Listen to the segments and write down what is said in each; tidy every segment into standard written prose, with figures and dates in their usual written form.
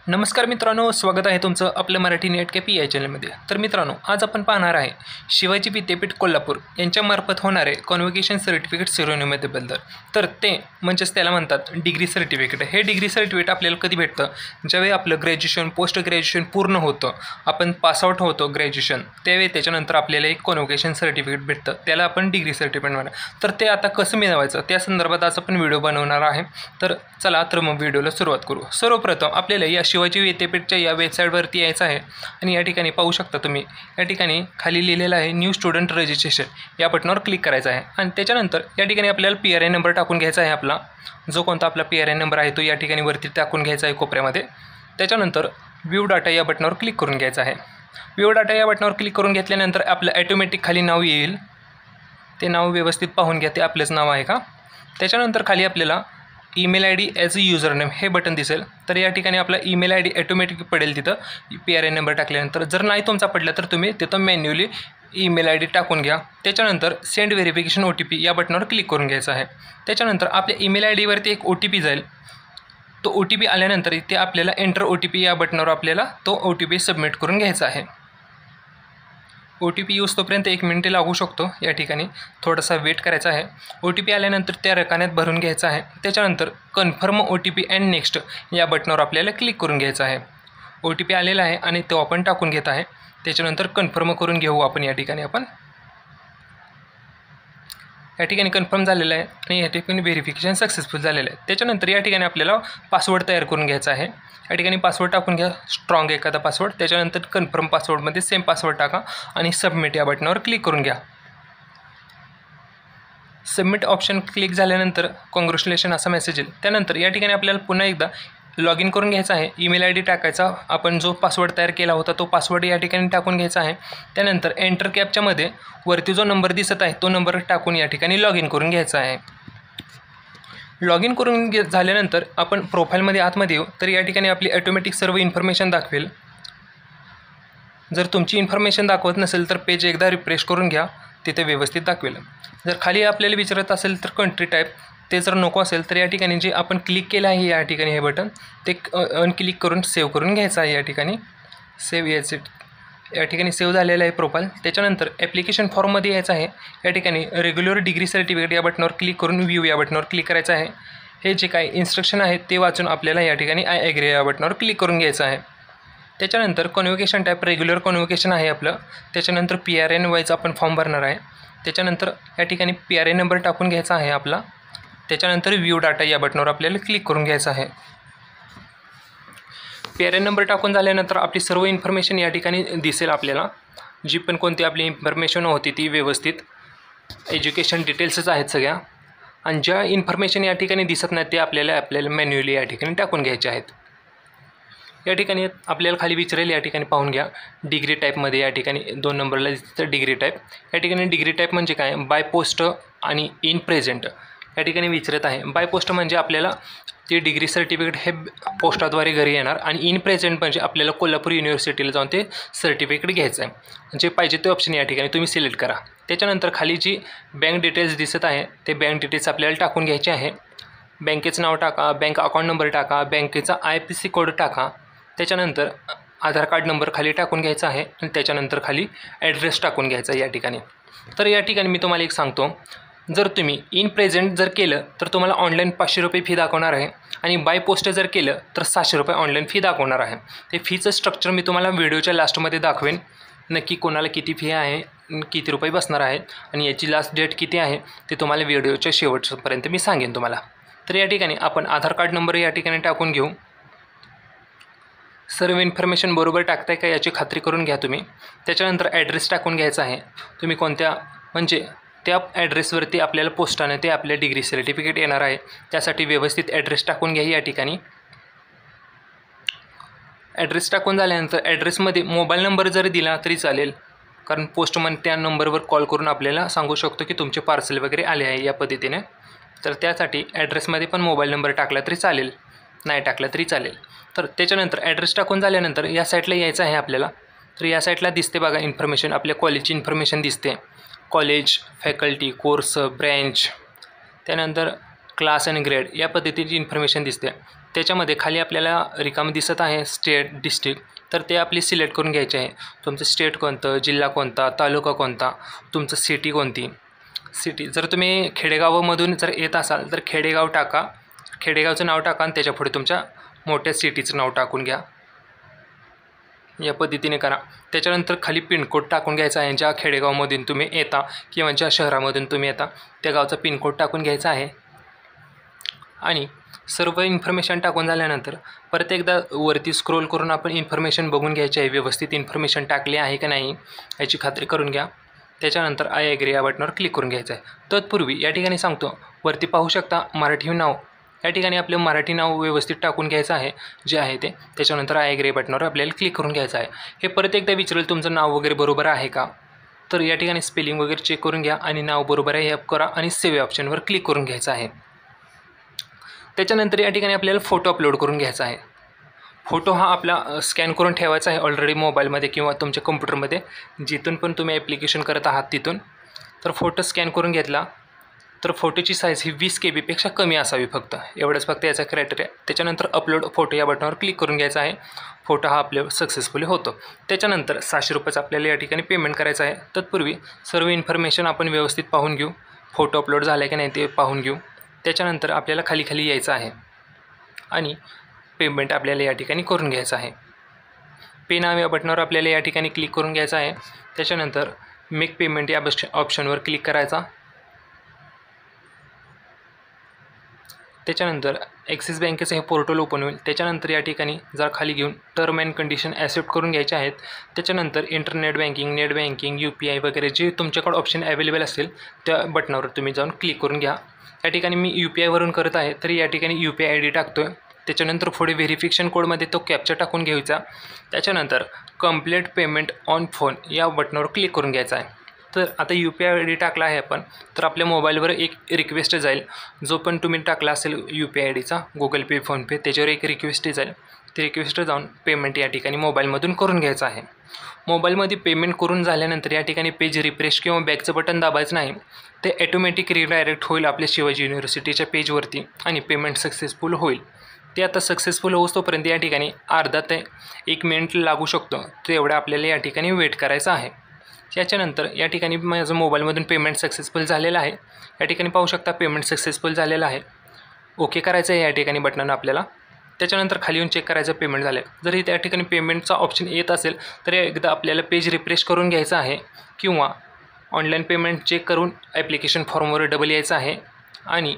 नमस्कार मित्रांनो, स्वागत आहे तुमचं आपलं मराठी नेट कॅफे या चॅनलमध्ये। तर मित्रांनो, आज आपण पाहणार आहे शिवाजी विद्यापीठ कोल्हापूर यांच्यामार्फत होणारे कॉन्व्होकेशन सर्टिफिकेट सेरेमनीबद्दल। तर ते म्हणजेच त्याला म्हणतात डिग्री सर्टिफिकेट। हे डिग्री सर्टिफिकेट आपल्याला कधी भेटतं? ज्यावेळी आपलं ग्रॅज्युएशन पोस्ट ग्रॅज्युएशन पूर्ण होतं, आपण पासआउट होतो ग्रॅज्युएशन, त्यावेळी त्याच्यानंतर आपल्याला एक कॉन्व्होकेशन सर्टिफिकेट भेटतं, त्याला आपण डिग्री सर्टिफिकेट म्हणणार। तर ते आता कसं मिळवायचं त्या संदर्भात आज आपण व्हिडिओ बनवणार आहे। तर चला तर मग व्हिडिओला सुरुवात करू। सर्वप्रथम आपल्याला या शिवाजी विद्यापीठच्या या वेबसाईटवरती यायचं आहे आणि या ठिकाणी पाहू शकता तुम्ही, या ठिकाणी खाली लिहिलेलं आहे न्यू स्टुडंट रजिस्ट्रेशन, या बटनावर क्लिक करायचं आहे आणि त्याच्यानंतर या ठिकाणी आपल्याला PRI नंबर टाकून घ्यायचा आहे। आपला जो कोणता आपला PRI नंबर आहे तो या ठिकाणी वरती टाकून घ्यायचा आहे कोपऱ्यामध्ये। त्याच्यानंतर व्ह्यू डाटा या बटनावर क्लिक करून घ्यायचं आहे। व्ह्यू डाटा या बटनावर क्लिक करून घेतल्यानंतर आपलं ॲटोमॅटिक खाली नाव येईल, ते नाव व्यवस्थित पाहून घ्या ते आपलंच नाव आहे का। त्याच्यानंतर खाली आपल्याला email ID as a username हे बटन दिसेल, तर या ठिकाणी आपला ईमेल ID ऑटोमॅटिक पडेल तिथं PRI नंबर टाकल्यानंतर। जर नाही तुमचा पडला तर तुम्ही तिथं मॅन्युअली ईमेल ID टाकून घ्या। त्याच्यानंतर सेंड व्हेरिफिकेशन OTP या बटनावर क्लिक करून घ्यायचं आहे। त्याच्यानंतर आपल्या ईमेल ID वरती एक OTP जाईल, तो OTP आल्यानंतर इथे आपल्याला एंटर OTP या बटनावर आपल्याला तो OTP सबमिट करून घ्यायचा आहे। OTP यूज तोपर्यंत 1 मिनिट लागू शकतो, या ठिकाणी थोडासा वेट करायचा आहे। OTP आल्यानंतर त्या रकान्यात भरून घ्यायचा आहे। त्याच्यानंतर कन्फर्म OTP अँड नेक्स्ट या बटनावर आपल्याला क्लिक करून घ्यायचं आहे। OTP आलेला आहे आणि तो आपण टाकून घेत आहे। त्याच्यानंतर कन्फर्म करून घेऊ आपण, या ठिकाणी आपण या ठिकाणी कन्फर्म झालेलं आहे आणि या ठिकाणी व्हेरिफिकेशन सक्सेसफुल झालेलं आहे। त्याच्यानंतर या ठिकाणी आपल्याला पासवर्ड तयार करून घ्यायचा आहे। या ठिकाणी पासवर्ड टाकून घ्या, स्ट्रॉंग एखादा पासवर्ड। त्याच्यानंतर कन्फर्म पासवर्डमध्ये सेम पासवर्ड टाका आणि सबमिट या बटनावर क्लिक करून घ्या। सबमिट ऑप्शन क्लिक झाल्यानंतर कॉंग्रॅच्युलेशन असा मेसेज येईल। त्यानंतर या ठिकाणी आपल्याला पुन्हा एकदा लॉग इन करून घ्यायचा आहे। ईमेल ID टाकायचा, आपण जो पासवर्ड तयार केला होता तो पासवर्ड या ठिकाणी टाकून घ्यायचा आहे। त्यानंतर एंटर कॅपच्यामध्ये वरती जो नंबर दिसत आहे तो नंबर टाकून या ठिकाणी लॉग इन करून घ्यायचा आहे। लॉग इन करून झाल्यानंतर आपण प्रोफाईलमध्ये आतमध्ये येऊ, तर या ठिकाणी आपली ऑटोमॅटिक सर्व इन्फॉर्मेशन दाखवेल। जर तुमची इन्फॉर्मेशन दाखवत नसेल तर पेज एकदा रिफ्रेश करून घ्या, तिथे व्यवस्थित दाखवेल। जर खाली आपल्याला विचारत असेल तर कंट्री टाईप, ते जर नको असेल तर या ठिकाणी जे आपण क्लिक केलं आहे या ठिकाणी हे बटन ते अनक्लिक करून सेव्ह करून घ्यायचं आहे। या ठिकाणी सेव्ह यायचे, या ठिकाणी सेव्ह झालेलं आहे प्रोफाईल। त्याच्यानंतर ॲप्लिकेशन फॉर्ममध्ये यायचं आहे। या ठिकाणी रेग्युलर डिग्री सर्टिफिकेट या बटनावर क्लिक करून व्ह्यू या बटनावर क्लिक करायचं आहे। हे जे काही इन्स्ट्रक्शन आहेत ते वाचून आपल्याला या ठिकाणी आय ॲग्री या बटनावर क्लिक करून घ्यायचं आहे। त्याच्यानंतर कॉन्व्होकेशन टाईप रेग्युलर कॉन्व्होकेशन आहे आपलं। त्याच्यानंतर PRI वाईज आपण फॉर्म भरणार आहे। त्याच्यानंतर या ठिकाणी PRI नंबर टाकून घ्यायचा आहे आपला। त्याच्यानंतर व्ह्यू डाटा या बटनावर आपल्याला क्लिक करून घ्यायचं आहे। PRI नंबर टाकून झाल्यानंतर आपली सर्व इन्फॉर्मेशन या ठिकाणी दिसेल आपल्याला, जी पण कोणती आपली इन्फॉर्मेशन होती ती व्यवस्थित एज्युकेशन डिटेल्सच आहेत सगळ्या, आणि ज्या इन्फॉर्मेशन या ठिकाणी दिसत नाही ते आपल्याला मॅन्युअली या ठिकाणी टाकून घ्यायचे आहेत। या ठिकाणी आपल्याला खाली विचारेल, या ठिकाणी पाहून घ्या डिग्री टाईपमध्ये या ठिकाणी 2 नंबरला दिसतं डिग्री टाईप। या ठिकाणी डिग्री टाईप म्हणजे काय, बाय पोस्ट आणि इन प्रेझेंट या ठिकाणी विचारत आहे। बाय पोस्ट म्हणजे आपल्याला ते डिग्री सर्टिफिकेट हे पोस्टाद्वारे घरी येणार, आणि इन प्रेझेंट म्हणजे आपल्याला कोल्हापूर युनिव्हर्सिटीला जाऊन ते सर्टिफिकेट घ्यायचं आहे। जे पाहिजे ते ऑप्शन या ठिकाणी तुम्ही सिलेक्ट करा। त्याच्यानंतर खाली जी बँक डिटेल्स दिसत आहे ते बँक डिटेल्स आपल्याला टाकून घ्यायचे आहे। बँकेचं नाव टाका, बँक अकाउंट नंबर टाका, बँकेचा IFSC कोड टाका। त्याच्यानंतर आधार कार्ड नंबर खाली टाकून घ्यायचा आहे आणि त्याच्यानंतर खाली ॲड्रेस टाकून घ्यायचा या ठिकाणी। तर या ठिकाणी मी तुम्हाला एक सांगतो, जर तुम्ही इन प्रेझेंट जर केलं तर तुम्हाला ऑनलाईन 500 रुपये फी दाखवणार आहे, आणि बाय पोस्ट जर केलं तर 600 रुपये ऑनलाईन फी दाखवणार आहे। ते फीचं स्ट्रक्चर मी तुम्हाला व्हिडिओच्या लास्टमध्ये दाखवेन, नक्की कोणाला किती फी आहे, किती रुपये बसणार आहेत, आणि याची लास्ट डेट किती आहे ते तुम्हाला व्हिडिओच्या शेवटपर्यंत मी सांगेन तुम्हाला। तर या ठिकाणी आपण आधार कार्ड नंबर या ठिकाणी टाकून घेऊ। सर्व इन्फॉर्मेशन बरोबर टाकताय का याची खात्री करून घ्या तुम्ही। त्याच्यानंतर ॲड्रेस टाकून घ्यायचा आहे, तुम्ही कोणत्या म्हणजे त्या ॲड्रेसवरती आपल्याला पोस्टाने ते आपल्या डिग्री सर्टिफिकेट येणार आहे, त्यासाठी व्यवस्थित ॲड्रेस टाकून घ्या। या ठिकाणी ॲड्रेस टाकून झाल्यानंतर ॲड्रेसमध्ये मोबाईल नंबर जरी दिला तरी चालेल, कारण पोस्टमन त्या नंबरवर कॉल करून आपल्याला सांगू शकतो की तुमचे पार्सल वगैरे आले आहे या पद्धतीने। तर त्यासाठी ॲड्रेसमध्ये पण मोबाईल नंबर टाकला तरी चालेल, नाही टाकला तरी चालेल। तर त्याच्यानंतर ॲड्रेस टाकून झाल्यानंतर या साईटला यायचं आहे आपल्याला। तर या साईटला दिसते बघा इन्फॉर्मेशन, आपल्या कॉलेजची इन्फॉर्मेशन दिसते, कॉलेज, फॅकल्टी, कोर्स, ब्रँच, त्यानंतर क्लास आणि ग्रेड या पद्धतीची इन्फॉर्मेशन दिसते। त्याच्यामध्ये खाली आपल्याला रिकामं दिसत आहे स्टेट डिस्ट्रिक्ट, तर ते आपली सिलेक्ट करून घ्यायचे आहे. तुमचं स्टेट कोणतं, जिल्हा कोणता, तालुका कोणता, तुमचं सिटी कोणती. सिटी जर तुम्ही खेडेगावामधून जर येत असाल तर खेडेगाव टाका, खेडेगावचं नाव टाका आणि त्याच्यापुढे तुमच्या मोठ्या सिटीचं नाव टाकून घ्या. या पद्धतीने करा. त्याच्यानंतर खाली पिनकोड टाकून घ्यायचा आहे. ज्या खेडेगावमधून तुम्ही येता किंवा ज्या शहरामधून तुम्ही येता त्या गावचा पिनकोड टाकून घ्यायचा आहे. आणि सर्व इन्फॉर्मेशन टाकून झाल्यानंतर परत एकदा वरती स्क्रोल करून आपण इन्फॉर्मेशन बघून घ्यायची आहे. व्यवस्थित इन्फॉर्मेशन टाकली आहे की नाही याची खात्री करून घ्या. त्याच्यानंतर आय ॲग्री या बटनावर क्लिक करून घ्यायचं आहे. तत्पूर्वी या ठिकाणी सांगतो, वरती पाहू शकता मराठी नाव, या ठिकाणी आपलं मराठी नाव व्यवस्थित टाकून घ्यायचं आहे जे आहे ते. त्याच्यानंतर आय ॲग्री बटनावर आपल्याला क्लिक करून घ्यायचं आहे. हे परत एकदा विचारेल तुमचं नाव वगैरे बरोबर आहे का, तर या ठिकाणी स्पेलिंग वगैरे चेक करून घ्या आणि नाव बरोबर आहे हे करा आणि सेव्ह ऑप्शनवर क्लिक करून घ्यायचं आहे. त्याच्यानंतर या ठिकाणी आपल्याला फोटो अपलोड करून घ्यायचा आहे. फोटो हा आपला स्कॅन करून ठेवायचा आहे ऑलरेडी मोबाईलमध्ये किंवा तुमच्या कम्प्युटरमध्ये, जिथून पण तुम्ही ॲप्लिकेशन करत आहात तिथून. तर फोटो स्कॅन करून घेतला तर फोटोची साईज ही 20 KB कमी असावी फक्त, एवढंच फक्त याचा क्रायटेरिया. त्याच्यानंतर अपलोड फोटो या बटनावर क्लिक करून घ्यायचा आहे. फोटो हा आपल्या सक्सेसफुली होतो. त्याच्यानंतर 600 रुपयाचं आपल्याला या ठिकाणी पेमेंट करायचं आहे. तत्पूर्वी सर्व इन्फॉर्मेशन आपण व्यवस्थित पाहून घेऊ, फोटो अपलोड झाला की नाही ते पाहून घेऊ. त्याच्यानंतर आपल्याला खाली यायचं आहे आणि पेमेंट आपल्याला या ठिकाणी करून घ्यायचं आहे. पे नाव या बटनावर आपल्याला या ठिकाणी क्लिक करून घ्यायचं आहे. त्याच्यानंतर मेक पेमेंट या ऑप्शनवर क्लिक करायचा. त्याच्यानंतर ॲक्सिस बँकेचं हे पोर्टल ओपन होईल. त्याच्यानंतर या ठिकाणी जर खाली घेऊन टर्म अँड कंडिशन ॲक्सेप्ट करून घ्यायचे आहेत. त्याच्यानंतर internet banking, net banking, UPI वगैरे जे तुमच्याकडे ऑप्शन अवेलेबल असतील त्या बटनावर तुम्ही जाऊन क्लिक करून घ्या. या ठिकाणी मी UPI वरून करत आहे तर या ठिकाणी UPI ID टाकतो आहे. त्याच्यानंतर पुढे व्हेरिफिकेशन कोडमध्ये तो कॅप्चा टाकून घ्यायचा. त्याच्यानंतर कंप्लीट पेमेंट ऑन फोन या बटनावर क्लिक करून घ्यायचा आहे. तर आता UPI ID टाकला आहे आपण, तर आपल्या मोबाईलवर एक रिक्वेस्ट जाईल. जो पण तुम्ही टाकला असेल UPI IDचा, गुगल पे, फोनपे, त्याच्यावर एक रिक्वेस्ट जाईल. ती रिक्वेस्ट जाऊन पेमेंट या ठिकाणी मोबाईलमधून करून घ्यायचं आहे. मोबाईलमध्ये पेमेंट करून झाल्यानंतर या ठिकाणी पेज रिफ्रेश किंवा बॅकचं बटन दाबायचं नाही. ते ॲटोमॅटिक रिडायरेक्ट होईल आपल्या शिवाजी युनिव्हर्सिटीच्या पेजवरती आणि पेमेंट सक्सेसफुल होईल. ते आता सक्सेसफुल होतोपर्यंत या ठिकाणी अर्धा ते 1 मिनिट लागू शकतो. तो एवढा आपल्याला या ठिकाणी वेट करायचा आहे. याच्यानंतर या ठिकाणी माझं मोबाईलमधून पेमेंट सक्सेसफुल झालेलं आहे. या ठिकाणी पाहू शकता पेमेंट सक्सेसफुल झालेलं आहे. ओके करायचं आहे या ठिकाणी बटनानं आपल्याला. त्याच्यानंतर खाली येऊन चेक करायचं पेमेंट झालं. जर त्या ठिकाणी पेमेंटचा ऑप्शन येत असेल तर एकदा आपल्याला पेज रिफ्रेश करून घ्यायचं आहे किंवा ऑनलाईन पेमेंट चेक करून ॲप्लिकेशन फॉर्मवर डबल यायचं आहे आणि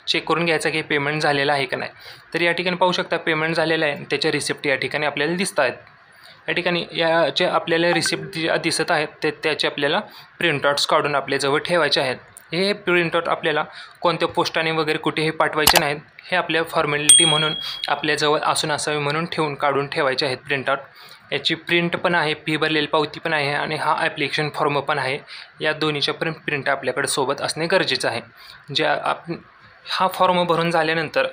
चेक करून घ्यायचं की पेमेंट झालेलं आहे का नाही. तर या ठिकाणी पाहू शकता पेमेंट झालेलं आहे. त्याच्या रिसिप्ट या ठिकाणी आपल्याला दिसत आहेत. या ठिकाणी याचे आपल्याला रिसिप्ट दिसत आहेत त्याचे आपल्याला प्रिंटआउट्स काढून आपल्याजवळ ठेवायचे आहेत. हे प्रिंटआउट आपल्याला कोणत्या पोस्टाने वगैरे कुठेही पाठवायचे नाहीत. हे आपल्या फॉर्मॅलिटी म्हणून आपल्याजवळ असून असावे म्हणून काढून ठेवायचे आहेत प्रिंटआउट. याची प्रिंट पण आहे, फी भरलेली पावती पण आहे आणि हा ॲप्लिकेशन फॉर्म पण आहे. या दोन्हीच्या पण प्रिंट आपल्याकडे सोबत असणे गरजेचं आहे. हा फॉर्म भरून झाल्यानंतर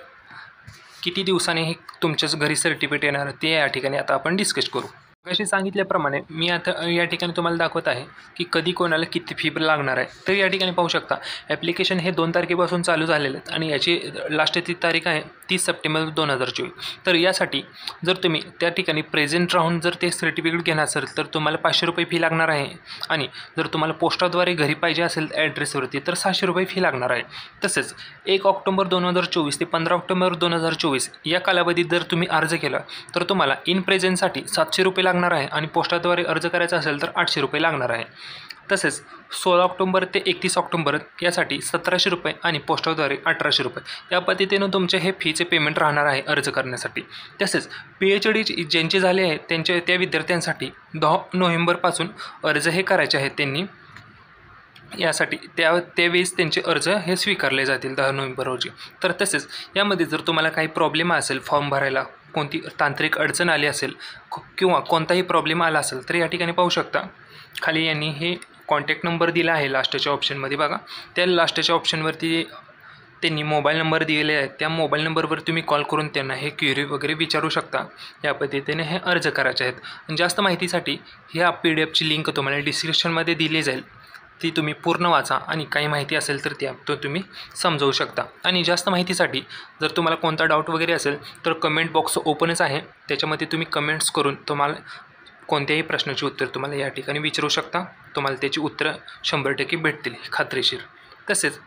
किती दिवसांनी हे तुमच्याच घरी सर्टिफिकेट येणार ते या ठिकाणी आता आपण डिस्कस करू. अशी सांगितल्याप्रमाणे मी आता या ठिकाणी तुम्हाला दाखवत आहे की कधी कोणाला किती फी लागणार आहे. तर या ठिकाणी पाहू शकता ॲप्लिकेशन हे 2 तारखेपासून चालू झालेलं आहेत आणि याची लास्टची तारीख आहे 30 सप्टेंबर 2024. तर यासाठी जर तुम्ही त्या ठिकाणी प्रेझेंट राहून जर ते सर्टिफिकेट घेणार असेल तर तुम्हाला 500 रुपये फी लागणार आहे आणि जर तुम्हाला पोस्टाद्वारे घरी पाहिजे असेल ॲड्रेसवरती तर 600 रुपये फी लागणार आहे. तसेच 1 ऑक्टोबर 2024 ते 15 ऑक्टोबर 2024 या कालावधीत जर तुम्ही अर्ज केला तर तुम्हाला इन प्रेझेंटसाठी 700 रुपये लागणार आहे आणि पोस्टाद्वारे अर्ज करायचा असेल तर 800 रुपये लागणार आहे. तसेच 16 ऑक्टोबर ते 31 ऑक्टोबर यासाठी 1700 रुपये आणि पोस्टाद्वारे 1800 रुपये या पद्धतीनं तुमचे हे फीचे पेमेंट राहणार आहे अर्ज करण्यासाठी. तसेच PhD ज्यांचे झाले आहेत त्या विद्यार्थ्यांसाठी 10 नोव्हेंबरपासून अर्ज हे करायचे आहेत त्यांनी. यासाठी त्यावेळेस त्यांचे अर्ज हे स्वीकारले जातील 10 नोव्हेंबर रोजी. तर तसेच यामध्ये जर तुम्हाला काही प्रॉब्लेम असेल फॉर्म भरायला, कोणती तांत्रिक अडचण आली असेल किंवा कोणताही प्रॉब्लेम आला असेल तर या ठिकाणी पाहू शकता खाली यांनी हे कॉन्टॅक्ट नंबर दिला आहे लास्टच्या ऑप्शनमध्ये बघा. त्या लास्टच्या ऑप्शनवरती त्यांनी मोबाईल नंबर दिलेले आहेत. त्या मोबाईल नंबरवर तुम्ही कॉल करून त्यांना हे क्वेरी वगैरे विचारू शकता. या पद्धतीने हे अर्ज करायचे आहेत. जास्त माहितीसाठी ह्या PDF ची लिंक तुम्हाला डिस्क्रिप्शनमध्ये दिली जाईल. ती तुम्ही पूर्ण वाचा आणि काही माहिती असेल तर तो तुम्ही समजवू शकता. आणि जास्त माहितीसाठी जर तुम्हाला कोणता डाऊट वगैरे असेल तर कमेंट बॉक्स ओपनच आहे, त्याच्यामध्ये तुम्ही कमेंट्स करून तुम्हाला कोणत्याही प्रश्नाची उत्तर तुम्हाला या ठिकाणी विचारू शकता. तुम्हाला त्याची उत्तरं 100% भेटतील खात्रीशीर. तसेच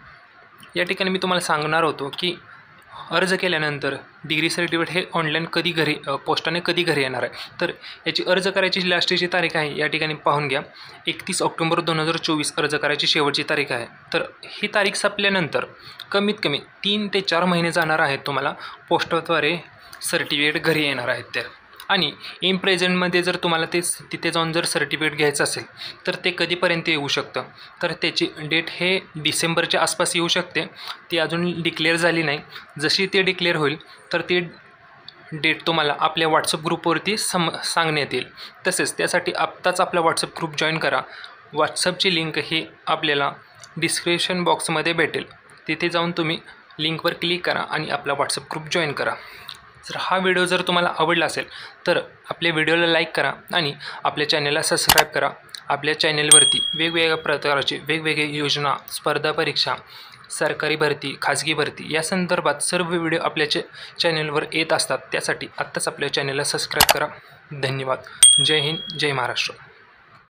या ठिकाणी मी तुम्हाला सांगणार होतो की अर्ज केल्यानंतर डिग्री सर्टिफिकेट हे ऑनलाईन कधी घरी पोस्टाने कधी घरी येणार आहे. तर याची अर्ज करायची लास्टची तारीख आहे, या ठिकाणी पाहून घ्या. 31 ऑक्टोबर 2024 अर्ज करायची शेवटची तारीख आहे. तर ही तारीख संपल्यानंतर कमीत कमी 3 ते 4 महिने जाणार आहेत तुम्हाला पोस्टाद्वारे सर्टिफिकेट घरी येणार आहेत त्या. आणि इन प्रेझेंटमध्ये जर तुम्हाला तिथे जाऊन जर सर्टिफिकेट घ्यायचं असेल तर ते कधीपर्यंत येऊ शकतं, तर त्याची डेट हे डिसेंबरच्या आसपास येऊ शकते. ती अजून डिक्लेअर झाली नाही. जशी ती डिक्लेअर होईल तर ती डेट तुम्हाला आपल्या व्हॉट्सअप ग्रुपवरती सांगण्यात येईल. तसेच त्यासाठी आत्ताच आपला व्हॉट्सअप ग्रुप जॉईन करा. व्हॉट्सअपची लिंक ही आपल्याला डिस्क्रिप्शन बॉक्समध्ये भेटेल. तिथे जाऊन तुम्ही लिंकवर क्लिक करा आणि आपला व्हॉट्सअप ग्रुप जॉईन करा. जर हा व्हिडिओ जर तुम्हाला आवडला असेल तर आपल्या व्हिडिओला लाईक करा आणि आपल्या चॅनलला सबस्क्राईब करा. आपल्या चॅनलवरती वेगवेगळ्या प्रकारचे वेगवेगळे योजना, स्पर्धा परीक्षा, सरकारी भरती, खाजगी भरती या संदर्भात सर्व व्हिडिओ आपल्या चॅनलवर येत असतात. त्यासाठी आत्ताच आपल्या चॅनलला सबस्क्राईब करा. धन्यवाद. जय हिंद, जय महाराष्ट्र.